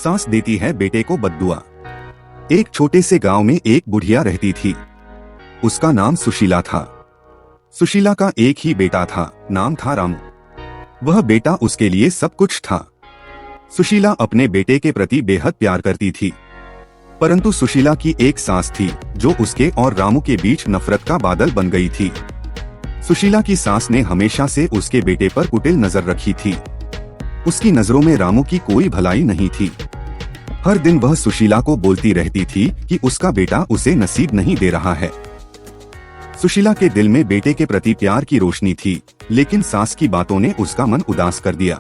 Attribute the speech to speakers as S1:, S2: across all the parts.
S1: सास देती है बेटे को बद्दुआ। एक छोटे से गांव में एक बुढ़िया रहती थी। उसका नाम सुशीला था। सुशीला का एक ही बेटा था, नाम था रामू। वह बेटा उसके लिए सब कुछ था। सुशीला अपने बेटे के प्रति बेहद प्यार करती थी, परंतु सुशीला की एक सास थी जो उसके और रामू के बीच नफरत का बादल बन गई थी। सुशीला की सास ने हमेशा से उसके बेटे पर कुटिल नजर रखी थी। उसकी नजरों में रामू की कोई भलाई नहीं थी। हर दिन वह सुशीला को बोलती रहती थी कि उसका बेटा उसे नसीब नहीं दे रहा है। सुशीला के दिल में बेटे के प्रति प्यार की रोशनी थी, लेकिन सास की बातों ने उसका मन उदास कर दिया।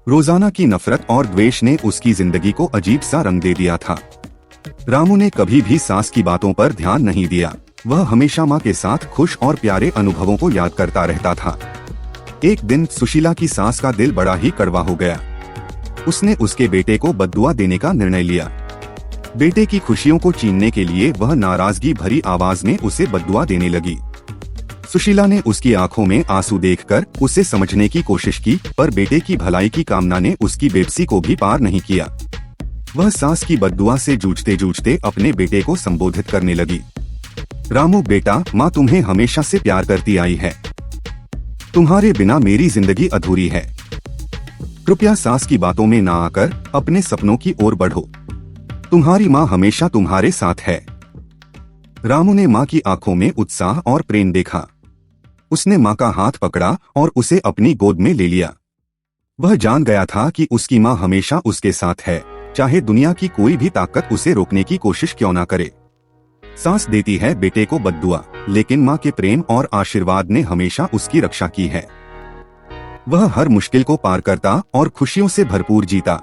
S1: रोजाना की नफरत और द्वेष ने उसकी जिंदगी को अजीब सा रंग दे दिया था। रामू ने कभी भी सास की बातों पर ध्यान नहीं दिया। वह हमेशा माँ के साथ खुश और प्यारे अनुभवों को याद करता रहता था। एक दिन सुशीला की सास का दिल बड़ा ही कड़वा हो गया। उसने उसके बेटे को बद्दुआ देने का निर्णय लिया। बेटे की खुशियों को छीनने के लिए वह नाराजगी भरी आवाज में उसे बद्दुआ देने लगी। सुशीला ने उसकी आंखों में आंसू देखकर उसे समझने की कोशिश की, पर बेटे की भलाई की कामना ने उसकी बेबसी को भी पार नहीं किया। वह सास की बद्दुआ से जूझते जूझते अपने बेटे को संबोधित करने लगी। रामू बेटा, माँ तुम्हें हमेशा से प्यार करती आई है। तुम्हारे बिना मेरी जिंदगी अधूरी है। कृपया सास की बातों में ना आकर अपने सपनों की ओर बढ़ो। तुम्हारी माँ हमेशा तुम्हारे साथ है। रामू ने माँ की आंखों में उत्साह और प्रेम देखा। उसने माँ का हाथ पकड़ा और उसे अपनी गोद में ले लिया। वह जान गया था कि उसकी माँ हमेशा उसके साथ है, चाहे दुनिया की कोई भी ताकत उसे रोकने की कोशिश क्यों ना करे। सास देती है बेटे को बद्दुआ, लेकिन माँ के प्रेम और आशीर्वाद ने हमेशा उसकी रक्षा की है। वह हर मुश्किल को पार करता और खुशियों से भरपूर जीता।